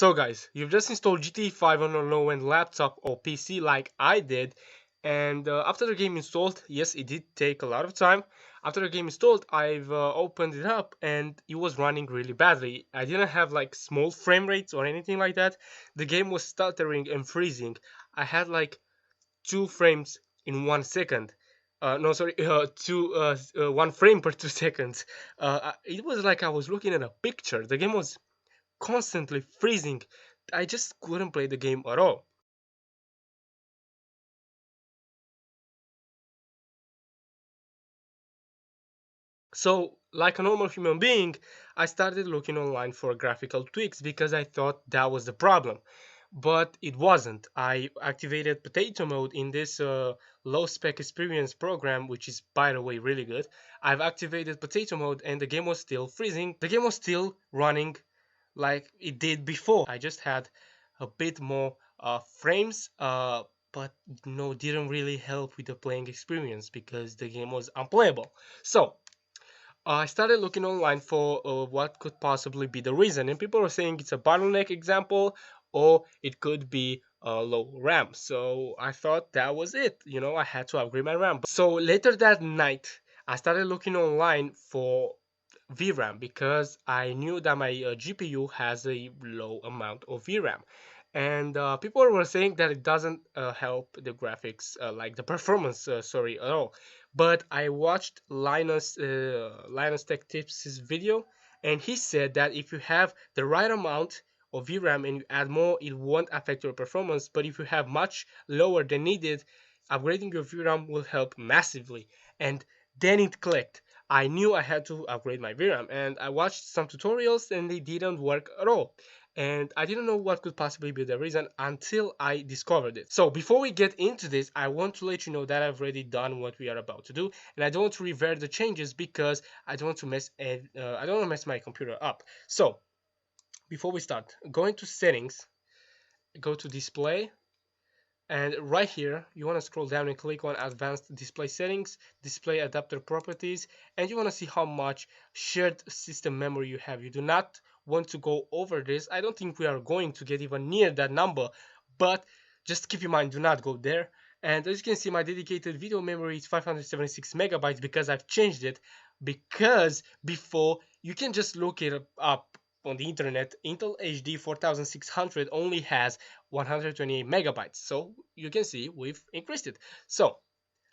So guys, you've just installed GTA 5 on a low-end laptop or PC like I did, and after the game installed, yes, it did take a lot of time. After the game installed, I've opened it up and it was running really badly. I didn't have like small frame rates or anything like that. The game was stuttering and freezing. I had like 2 frames in 1 second. No, sorry, one frame per 2 seconds. It was like I was looking at a picture. The game was constantly freezing. I just couldn't play the game at all. So, like a normal human being, I started looking online for graphical tweaks because I thought that was the problem. But it wasn't. I activated potato mode in this low spec experience program, which is, by the way, really good. I've activated potato mode and the game was still freezing. The game was still running like it did before. I just had a bit more frames, but no, didn't really help with the playing experience because the game was unplayable. So I started looking online for what could possibly be the reason, and people were saying it's a bottleneck example or it could be low RAM. So I thought that was it. You know, I had to upgrade my RAM. So later that night, I started looking online for VRAM because I knew that my GPU has a low amount of VRAM. And people were saying that it doesn't help the graphics, like the performance, sorry, at all. But I watched Linus Tech Tips' video, and he said that if you have the right amount of VRAM and you add more, it won't affect your performance. But if you have much lower than needed, upgrading your VRAM will help massively. And then it clicked. I knew I had to upgrade my VRAM, and I watched some tutorials and they didn't work at all. And I didn't know what could possibly be the reason until I discovered it. So before we get into this, I want to let you know that I've already done what we are about to do, and I don't want to revert the changes because I don't want to I don't want to mess my computer up. So before we start, go into settings, go to display, and right here you want to scroll down and click on advanced display settings, display adapter properties, and you want to see how much shared system memory you have. You do not want to go over this. I don't think we are going to get even near that number, but just keep in mind, do not go there. And as you can see, my dedicated video memory is 576 megabytes because I've changed it, because before you can just look it up on the internet. Intel HD 4600 only has 128 megabytes, so you can see we've increased it. So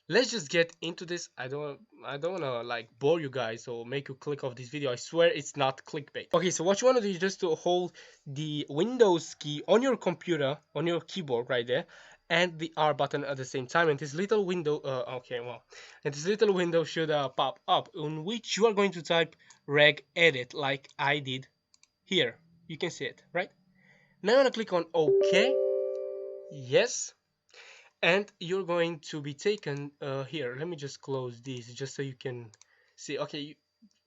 let's just get into this. I don't want to like bore you guys or make you click off this video. I swear it's not clickbait. Okay, so what you want to do is just to hold the Windows key on your computer, on your keyboard right there, and the R button at the same time, and this little window and this little window should pop up, in which you are going to type reg edit like I did here. You can see it, right? Now I'm gonna click on OK, yes, and you're going to be taken here. Let me just close this just so you can see. Okay,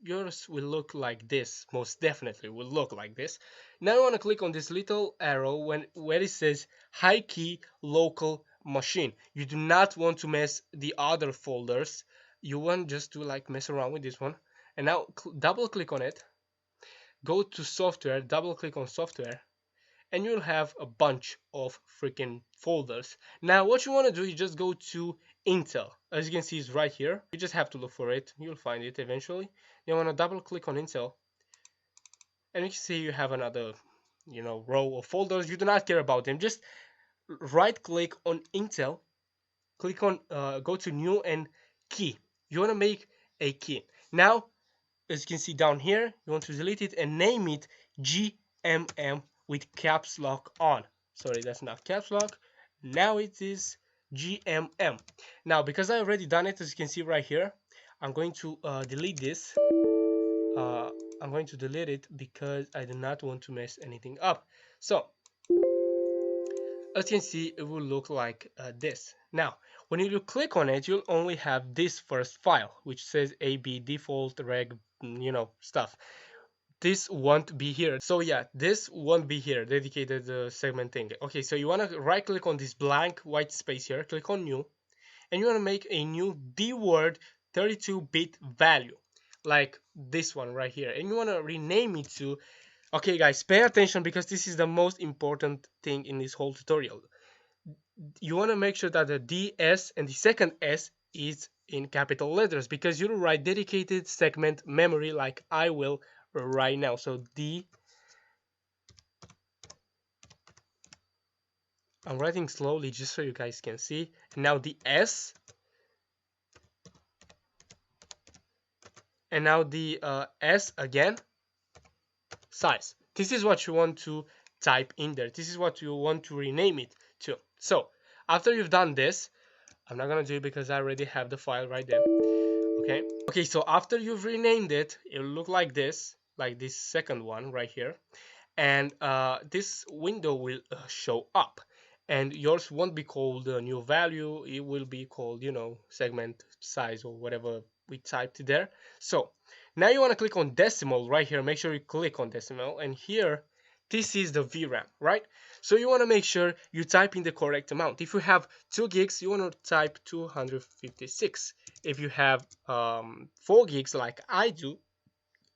yours will look like this. Most definitely will look like this. Now I want to click on this little arrow where it says high key local machine. You do not want to mess the other folders. You want just to like mess around with this one. And now double click on it. Go to software, double click on software, and you'll have a bunch of freaking folders. Now what you want to do is just go to Intel. As you can see, it's right here. You just have to look for it. You'll find it eventually. You want to double click on Intel, and you can see you have another, row of folders. You do not care about them. Just right click on Intel, click on go to new and key. You want to make a key. Now as you can see down here, you want to delete it and name it GMM with caps lock on. Sorry, that's not caps lock. Now it is GMM. Now, because I already done it, as you can see right here, I'm going to delete this. Uh, I'm going to delete it because I do not want to mess anything up. So, as you can see, it will look like this. Now, when you click on it, you'll only have this first file, which says AB default reg, stuff. This won't be here. So yeah, this won't be here, dedicated segment thing. Okay, so you want to right click on this blank white space here, click on new, and you want to make a new dword 32-bit value, like this one right here, and you want to rename it to Okay guys, pay attention because this is the most important thing in this whole tutorial. You want to make sure that the DS and the second S is in capital letters, because you write dedicated segment memory like I will right now. So I'm writing slowly just so you guys can see. And now the S, and now the S again, size. This is what you want to type in there. This is what you want to rename it to. So after you've done this, I'm not gonna do it because I already have the file right there. Okay, so after you've renamed it, it'll look like this second one right here, and this window will show up, and yours won't be called a new value. It will be called, segment size or whatever we typed there. So now you want to click on decimal right here. Make sure you click on decimal, and here this is the VRAM, right? So you want to make sure you type in the correct amount. If you have 2 gigs, you want to type 256. If you have 4 gigs like I do,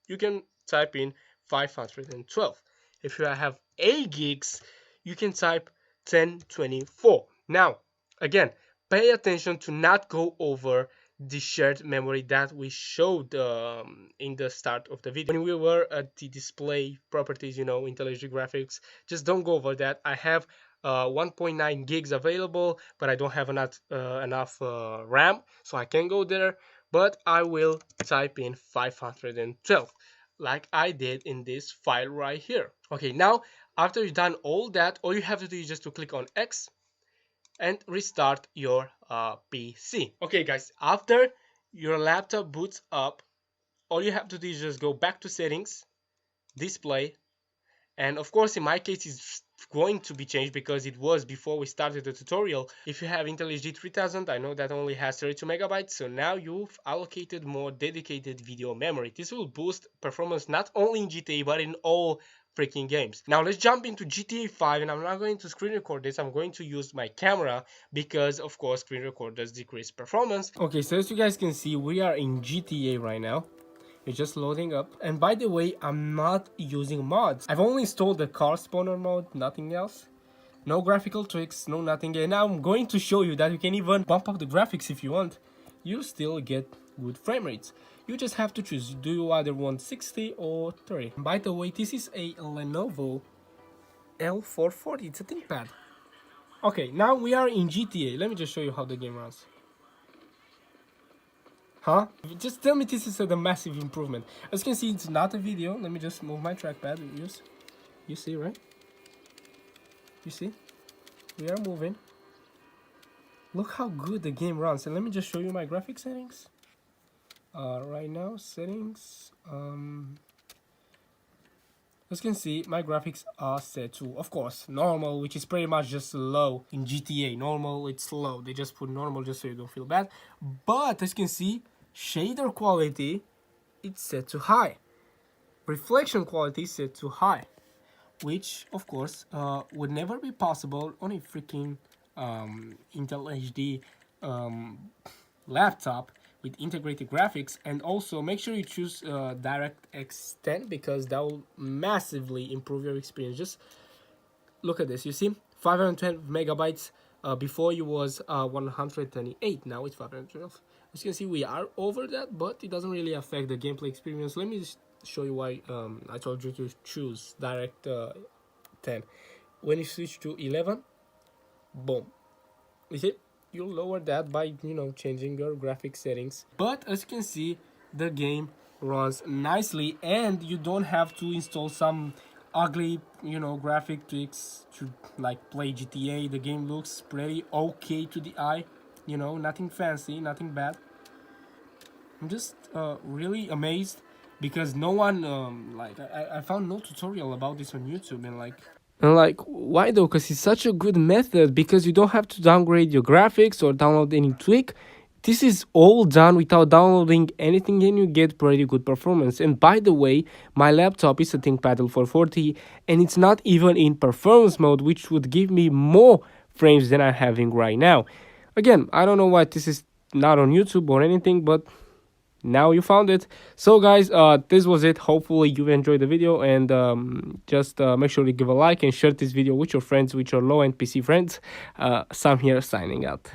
you can type in 512. If you have 8 gigs, you can type 1024. Now, again, pay attention to not go over the shared memory that we showed in the start of the video when we were at the display properties, IntelliJ graphics. Just don't go over that. I have 1.9 gigs available, but I don't have enough RAM, so I can't go there. But I will type in 512 like I did in this file right here. Okay, now after you've done all that, all you have to do is just to click on X and restart your PC. Okay guys, after your laptop boots up, all you have to do is just go back to settings, display, and of course in my case it's going to be changed because it was before we started the tutorial. If you have IntelliJ 3000, I know that only has 32 megabytes, so now you've allocated more dedicated video memory. This will boost performance not only in GTA but in all freaking games. Now let's jump into GTA 5, and I'm not going to screen record this. I'm going to use my camera because of course screen recorders decrease performance. Okay, so as you guys can see, we are in GTA right now. It's just loading up. And by the way, I'm not using mods. I've only installed the car spawner mode, nothing else. No graphical tricks, no nothing. And now I'm going to show you that you can even bump up the graphics if you want. You still get good frame rates. You just have to choose. Do you either want 60 or 30? By the way, this is a Lenovo L440. It's a ThinkPad. Okay, now we are in GTA. Let me just show you how the game runs. Huh? Just tell me this is a massive improvement. As you can see, it's not a video. Let me just move my trackpad. You see, right? You see? We are moving. Look how good the game runs. And let me just show you my graphic settings. Right now, settings. As you can see, my graphics are set to, of course, normal, which is pretty much just low in GTA. Normal, it's low. They just put normal just so you don't feel bad. But as you can see, shader quality, it's set to high. Reflection quality is set to high, which of course would never be possible on a freaking Intel HD laptop with integrated graphics. And also make sure you choose DirectX 10 because that will massively improve your experience. Just look at this. You see, 512 megabytes. Before it was 128. Now it's 512. As you can see, we are over that, but it doesn't really affect the gameplay experience. Let me just show you why I told you to choose Direct 10. When you switch to 11, boom. You see, you lower that by changing your graphic settings. But as you can see, the game runs nicely, and you don't have to install some ugly graphic tricks to like play GTA. The game looks pretty okay to the eye, nothing fancy, nothing bad. I'm just really amazed because no one I found no tutorial about this on YouTube, and why though? Because it's such a good method, because you don't have to downgrade your graphics or download any tweak. This is all done without downloading anything, and you get pretty good performance. And by the way, my laptop is a ThinkPad L440, and it's not even in performance mode, which would give me more frames than I'm having right now. Again, I don't know why this is not on YouTube or anything, but now you found it. So guys, this was it. Hopefully you enjoyed the video, and just make sure to give a like and share this video with your friends, with your low-end PC friends. Sam here signing out.